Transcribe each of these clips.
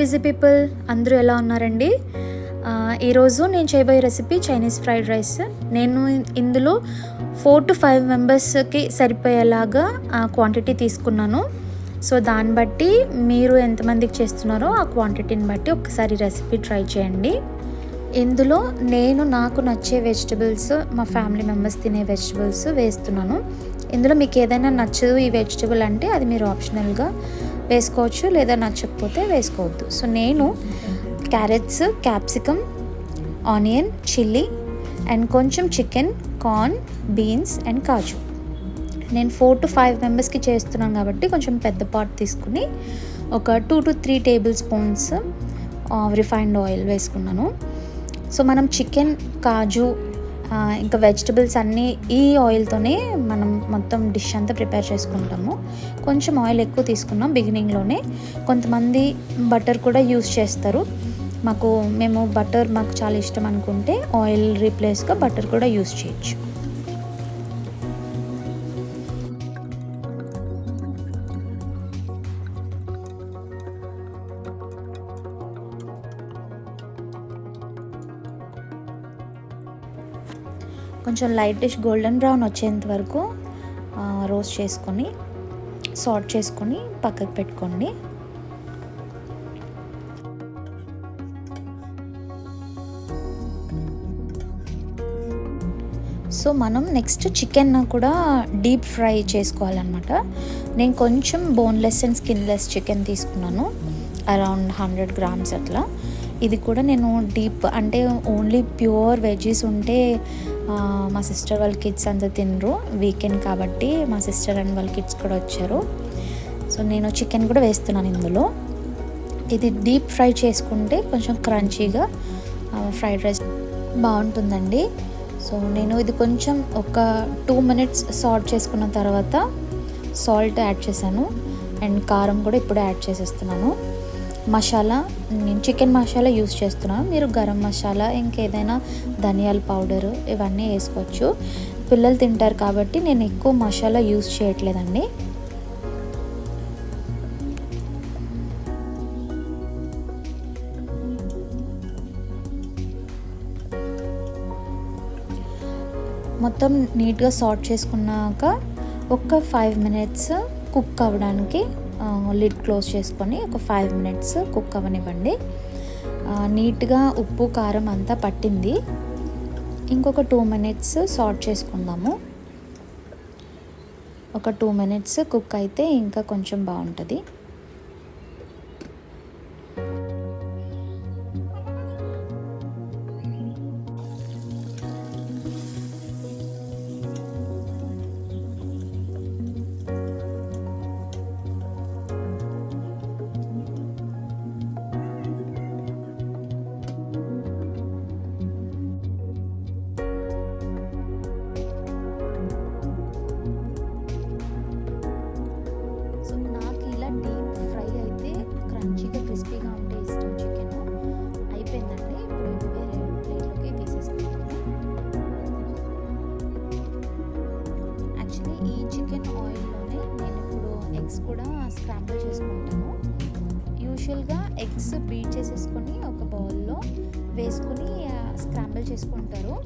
Busy people, అందరూ ఎలా ఉన్నారండి? ఈరోజు నేను చేయబోయే రెసిపీ చైనీస్ ఫ్రైడ్ రైస్. నేను ఇందులో 4 to 5 మెంబర్స్కి సరిపోయేలాగా క్వాంటిటీ తీసుకున్నాను. సో దాన్ని బట్టి మీరు ఎంతమందికి చేస్తున్నారో ఆ క్వాంటిటీని బట్టి ఒకసారి రెసిపీ ట్రై చేయండి. ఇందులో నాకు నచ్చే వెజిటబుల్స్, మా ఫ్యామిలీ మెంబర్స్ తినే వెజిటబుల్స్ వేస్తున్నాను. ఇందులో మీకు ఏదైనా నచ్చదు ఈ వెజిటబుల్ అంటే అది మీరు ఆప్షనల్గా వేసుకోవచ్చు, లేదా నచ్చకపోతే వేసుకోవద్దు. సో నేను carrots, capsicum, onion, chilli and కొంచెం చికెన్, కార్న్, బీన్స్ అండ్ కాజు. నేను 4 to 5 మెంబర్స్కి చేస్తున్నాను కాబట్టి కొంచెం పెద్ద పాట్ తీసుకుని ఒక 2 to 3 table spoons refined oil వేసుకున్నాను. సో మనం చికెన్, కాజు ఇంకా వెజిటబుల్స్ అన్నీ ఈ ఆయిల్తోనే మనం మొత్తం డిష్ అంతా ప్రిపేర్ చేసుకుంటాము. కొంచెం ఆయిల్ ఎక్కువ తీసుకున్నాం బిగినింగ్లోనే. కొంతమంది బటర్ కూడా యూస్ చేస్తారు. మేము బటర్ మాకు చాలా ఇష్టం అనుకుంటే ఆయిల్ రీప్లేస్గా బటర్ కూడా యూస్ చేయొచ్చు. కొంచెం లైటిష్ గోల్డెన్ బ్రౌన్ వచ్చేంత వరకు రోస్ట్ చేసుకొని సాల్ట్ చేసుకొని పక్కకు పెట్టుకోండి. సో మనం నెక్స్ట్ చికెన్ కూడా డీప్ ఫ్రై చేసుకోవాలన్నమాట. నేను కొంచెం బోన్లెస్ అండ్ స్కిన్లెస్ చికెన్ తీసుకున్నాను, అరౌండ్ 100 grams అట్లా. ఇది కూడా నేను డీప్ అంటే ఓన్లీ ప్యూర్ వెజీస్ ఉంటే మా సిస్టర్ వాళ్ళ కిడ్స్ అంతా తినరు. వీకెండ్ కాబట్టి మా సిస్టర్ అండ్ వాళ్ళ కిడ్స్ కూడా వచ్చారు. సో నేను చికెన్ కూడా వేస్తున్నాను ఇందులో. ఇది డీప్ ఫ్రై చేసుకుంటే కొంచెం క్రంచీగా ఫ్రైడ్ రైస్ బాగుంటుందండి. సో నేను ఇది కొంచెం ఒక 2 minutes సాల్ట్ చేసుకున్న తర్వాత సాల్ట్ యాడ్ చేశాను అండ్ కారం కూడా ఇప్పుడే యాడ్ చేసేస్తున్నాను. మసాలా నేను చికెన్ మసాలా యూస్ చేస్తున్నాను. మీరు గరం మసాలా, ఇంకేదైనా ధనియాల పౌడరు ఇవన్నీ వేసుకోవచ్చు. పిల్లలు తింటారు కాబట్టి నేను ఎక్కువ మసాలా యూస్ చేయట్లేదండి. మొత్తం నీట్గా సార్ట్ చేసుకున్నాక ఒక 5 minutes కుక్ అవ్వడానికి లిడ్ క్లోజ్ చేసుకొని ఒక 5 minutes కుక్ అవ్వనివ్వండి. నీట్గా ఉప్పు కారం అంతా పట్టింది. ఇంకొక 2 minutes సార్ట్ చేసుకుందాము. ఒక 2 minutes కుక్ అయితే ఇంకా కొంచెం బాగుంటుంది. క్రిస్పీగా ఉంటే ఇష్టం చికెన్. అయిపోయిందండి. ఇప్పుడు ఇది వేరే ప్లేట్లోకి తీసేసుకుంటాము. యాక్చువల్లీ ఈ చికెన్ ఆయిల్లోనే నేను ఇప్పుడు ఎగ్స్ కూడా స్క్రాంబుల్ చేసుకుంటాను. యూజువల్గా ఎగ్స్ బీట్ చేసేసుకొని ఒక బౌల్లో వేసుకొని స్క్రాంబుల్ చేసుకుంటారు.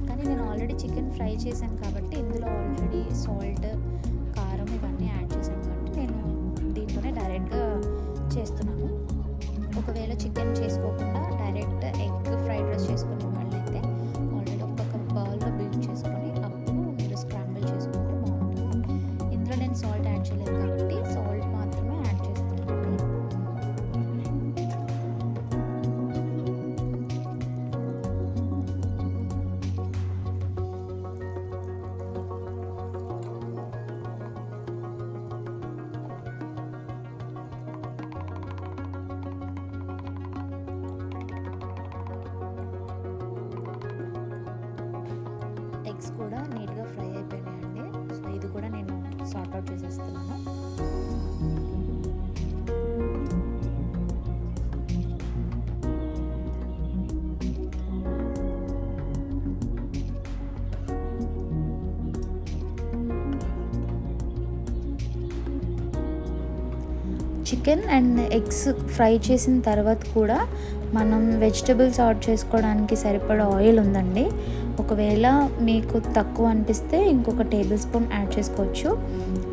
కానీ నేను ఆల్రెడీ చికెన్ ఫ్రై చేశాను కాబట్టి ఇందులో ఆల్రెడీ సాల్ట్, కారం ఇవన్నీ యాడ్ చేశాను కాబట్టి నేను దీంట్లోనే డైరెక్ట్గా చేస్తున్నాను. ఒకవేళ చికెన్ చేసుకోకుండా డైరెక్ట్ ఎగ్ ఫ్రైడ్ రైస్ చేసుకునే వాళ్ళైతే ఆల్రెడీ ఒక బౌల్లో బీట్ చేసుకొని అప్పుడు మీరు స్క్రాంబుల్ చేసుకుంటే బాగుంటుంది. ఇందులో నేను సాల్ట్ యాడ్ చేయలేదు కాబట్టి సాల్ట్ మాత్రమే యాడ్ చేస్తున్నానండి. ఎగ్స్ కూడా నీట్గా ఫ్రై అయిపోయినాయండి. సో ఇది కూడా నేను సార్ట్ అవుట్ చేసేస్తున్నాను. చికెన్ అండ్ ఎగ్స్ ఫ్రై చేసిన తర్వాత కూడా మనం వెజిటబుల్స్ యాడ్ చేసుకోవడానికి సరిపడా ఆయిల్ ఉందండి. ఒకవేళ మీకు తక్కువ అనిపిస్తే ఇంకొక టేబుల్ స్పూన్ యాడ్ చేసుకోవచ్చు.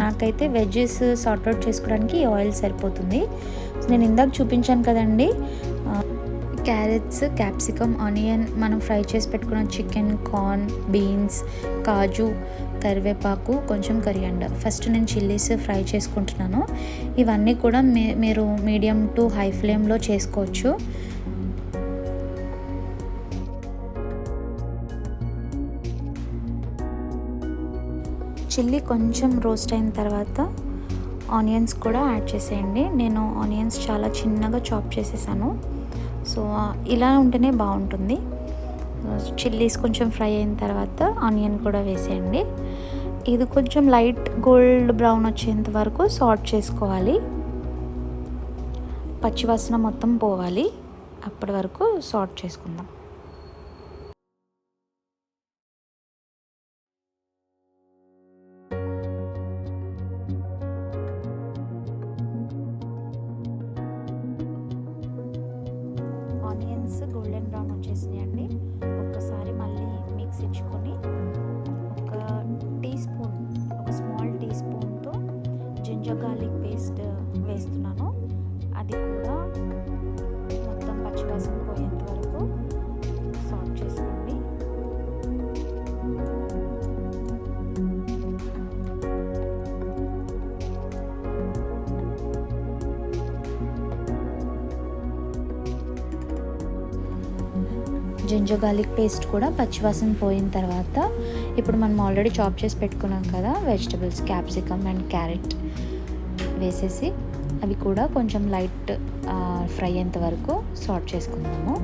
నాకైతే వెజ్జెస్ సార్ట్ అవుట్ చేసుకోవడానికి ఈ ఆయిల్ సరిపోతుంది. నేను ఇందాక చూపించాను కదండి, క్యారెట్స్, క్యాప్సికమ్, ఆనియన్, మనం ఫ్రై చేసి పెట్టుకున్న చికెన్, కార్న్, బీన్స్, కాజు, కరివేపాకు, కొంచెం కరియాండర్. ఫస్ట్ నేను చిల్లీస్ ఫ్రై చేసుకుంటున్నాను. ఇవన్నీ కూడా మీరు మీడియం టు హై ఫ్లేమ్లో చేసుకోవచ్చు. చిల్లీ కొంచెం రోస్ట్ అయిన తర్వాత ఆనియన్స్ కూడా యాడ్ చేసేయండి. నేను ఆనియన్స్ చాలా చిన్నగా చాప్ చేసేసాను. సో ఇలా ఉంటేనే బాగుంటుంది. చిల్లీస్ కొంచెం ఫ్రై అయిన తర్వాత ఆనియన్ కూడా వేసేయండి. ఇది కొంచెం లైట్ గోల్డ్ బ్రౌన్ వచ్చేంత వరకు సాట్ చేసుకోవాలి. పచ్చివాసన మొత్తం పోవాలి. అప్పటి వరకు సాట్ చేసుకుందాం. ఆనియన్స్ గోల్డెన్ బ్రౌన్ వచ్చేసినాయండి. ఒక్కసారి మళ్ళీ మిక్స్ ఇచ్చుకొని ఒక స్మాల్ టీ స్పూన్తో జింజర్ గార్లిక్ పేస్ట్ వేస్తున్నాను. అది కూడా మొత్తం పచ్చివాసన పోయేంత వరకు సాట్ చేసుకోండి. జింజర్ గార్లిక్ పేస్ట్ కూడా పచ్చివాసన పోయిన తర్వాత ఇప్పుడు మనం ఆల్రెడీ చాప్ చేసి పెట్టుకున్నాం కదా వెజిటబుల్స్, క్యాప్సికమ్ అండ్ క్యారెట్ వేసేసి అవి కూడా కొంచెం లైట్ ఫ్రై అయ్యేంత వరకు సాట్ చేసుకుందాము.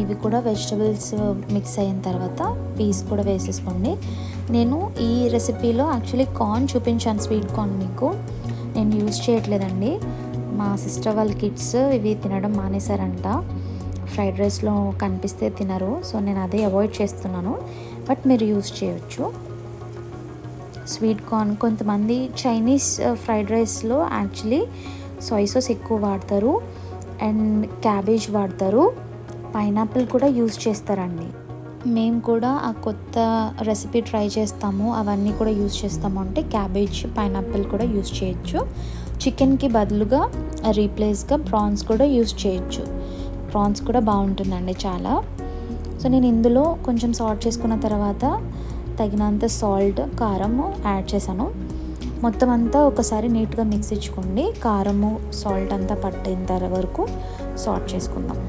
ఇవి కూడా వెజిటబుల్స్ మిక్స్ అయిన తర్వాత పీస్ కూడా వేసేసుకోండి. నేను ఈ రెసిపీలో యాక్చువల్లీ కార్న్ చూపించాను, స్వీట్ కార్న్ మీకు నేను యూజ్ చేయట్లేదండి. మా సిస్టర్ వాళ్ళ కిడ్స్ ఇవి తినడం మానేశారంట. ఫ్రైడ్ రైస్లో కనిపిస్తే తినరు. సో నేను అదే అవాయిడ్ చేస్తున్నాను. బట్ మీరు యూజ్ చేయొచ్చు స్వీట్ కార్న్. కొంతమంది చైనీస్ ఫ్రైడ్ రైస్లో యాక్చువల్లీ సోయా సాస్ ఎక్కువ వాడతారు అండ్ క్యాబేజ్ వాడతారు, పైనాపిల్ కూడా యూజ్ చేస్తారండి. మేము కూడా ఆ కొత్త రెసిపీ ట్రై చేస్తాము, అవన్నీ కూడా యూజ్ చేస్తాము. అంటే క్యాబేజ్, పైనాపిల్ కూడా యూజ్ చేయొచ్చు. చికెన్కి బదులుగా రీప్లేస్గా ప్రాన్స్ కూడా యూజ్ చేయొచ్చు. ప్రాన్స్ కూడా బాగుంటుందండి చాలా. సో నేను ఇందులో కొంచెం సాల్ట్ చేసుకున్న తర్వాత తగినంత సాల్ట్, కారము యాడ్ చేశాను. మొత్తం అంతా ఒకసారి నీట్గా మిక్స్ ఇచ్చుకోండి. కారము, సాల్ట్ అంతా పట్టేంత వరకు సాల్ట్ చేసుకుందాం.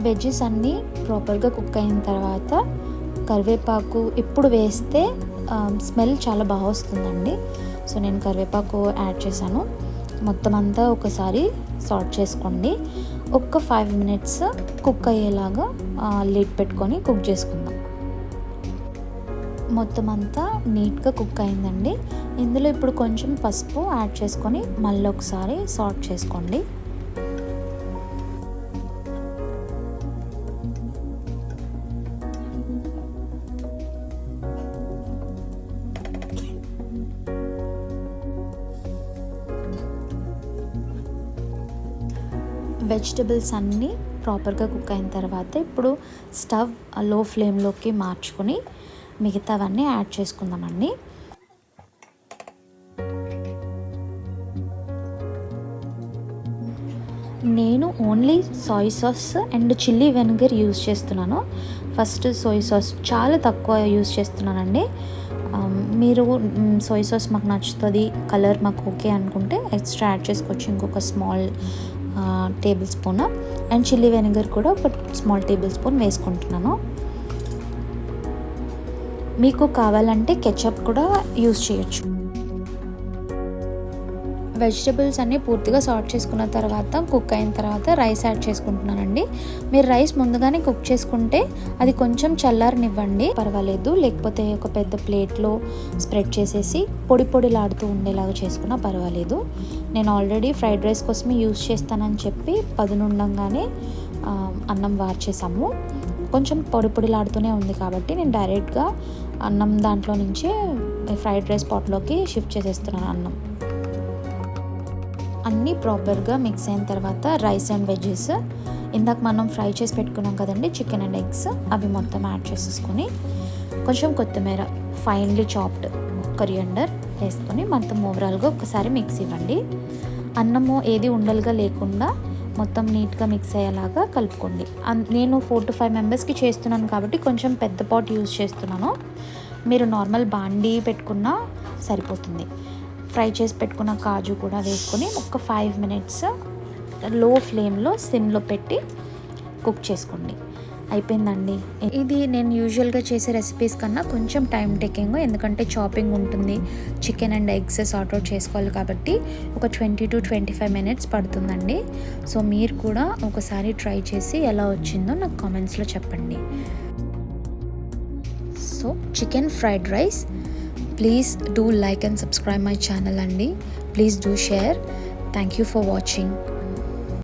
వెజ్జెస్ అన్నీ ప్రాపర్గా కుక్ అయిన తర్వాత కరివేపాకు ఇప్పుడు వేస్తే స్మెల్ చాలా బాగా వస్తుందండి. సో నేను కరివేపాకు యాడ్ చేశాను. మొత్తం అంతా ఒకసారి సార్ట్ చేసుకోండి. ఒక్క 5 minutes కుక్ అయ్యేలాగా లిడ్ పెట్టుకొని కుక్ చేసుకుందాం. మొత్తం అంతా నీట్గా కుక్ అయిందండి. ఇందులో ఇప్పుడు కొంచెం పసుపు యాడ్ చేసుకొని మళ్ళీ ఒకసారి సార్ట్ చేసుకోండి. వెజిటబుల్స్ అన్నీ ప్రాపర్గా కుక్ అయిన తర్వాత ఇప్పుడు స్టవ్ లో ఫ్లేమ్లోకి మార్చుకొని మిగతావన్నీ యాడ్ చేసుకుందామండి. నేను only soya sauce and chilli vinegar use చేస్తున్నాను. ఫస్ట్ సోయా సాస్ చాలా తక్కువ యూజ్ చేస్తున్నానండి. మీరు సోయా సాస్ మాకు నచ్చుతుంది, కలర్ మాకు ఓకే అనుకుంటే ఎక్స్ట్రా యాడ్ చేసుకోవచ్చు, ఇంకొక small table spoon. And chilli vinegar కూడా ఒక స్మాల్ టేబుల్ స్పూన్ వేసుకుంటున్నాను. మీకు కావాలంటే కెచప్ కూడా యూజ్ చేయొచ్చు. వెజిటబుల్స్ అన్నీ పూర్తిగా సార్ట్ చేసుకున్న తర్వాత కుక్ అయిన తర్వాత రైస్ యాడ్ చేసుకుంటున్నానండి. మీరు రైస్ ముందుగానే కుక్ చేసుకుంటే అది కొంచెం చల్లారనివ్వండి, పర్వాలేదు. లేకపోతే ఒక పెద్ద ప్లేట్లో స్ప్రెడ్ చేసేసి పొడి పొడిలాడుతూ ఉండేలాగా చేసుకున్నా పర్వాలేదు. నేను ఆల్రెడీ ఫ్రైడ్ రైస్ కోసమే యూజ్ చేస్తానని చెప్పి పదునుండంగానే అన్నం వార్చేసాము. కొంచెం పొడి పొడిలాడుతూనే ఉంది కాబట్టి నేను డైరెక్ట్గా అన్నం దాంట్లో నుంచి ఫ్రైడ్ రైస్ పాట్లోకి షిఫ్ట్ చేసేస్తున్నాను. అన్నం అన్నీ ప్రాపర్గా మిక్స్ అయిన తర్వాత రైస్ అండ్ వెజ్జెస్, ఇందాక మనం ఫ్రై చేసి పెట్టుకున్నాం కదండి చికెన్ అండ్ ఎగ్స్, అవి మొత్తం యాడ్ చేసేసుకొని కొంచెం కొత్తిమీర ఫైన్లీ చాప్డ్ కొరియండర్ వేసుకొని మొత్తం ఓవరాల్గా ఒకసారి మిక్స్ ఇవ్వండి. అన్నము ఏది ఉండలుగా లేకుండా మొత్తం నీట్గా మిక్స్ అయ్యేలాగా కలుపుకోండి. నేను 4 to 5 మెంబర్స్కి చేస్తున్నాను కాబట్టి కొంచెం పెద్ద పాట్ యూజ్ చేస్తున్నాను. మీరు నార్మల్ బాండీ పెట్టుకున్నా సరిపోతుంది. ఫ్రై చేసి పెట్టుకున్న కాజు కూడా వేసుకొని ఒక 5 minutes లో ఫ్లేమ్లో సిమ్లో పెట్టి కుక్ చేసుకోండి. అయిపోయిందండి. ఇది నేను యూజువల్గా చేసే రెసిపీస్ కన్నా కొంచెం టైం టేకింగ్, ఎందుకంటే చాపింగ్ ఉంటుంది, chicken and eggs sort out చేసుకోవాలి కాబట్టి ఒక 20 to 25 minutes పడుతుందండి. సో మీరు కూడా ఒకసారి ట్రై చేసి ఎలా వచ్చిందో నాకు కామెంట్స్లో చెప్పండి. So chicken fried rice, please do like and subscribe my channel అండి. Please do share. Thank you for watching.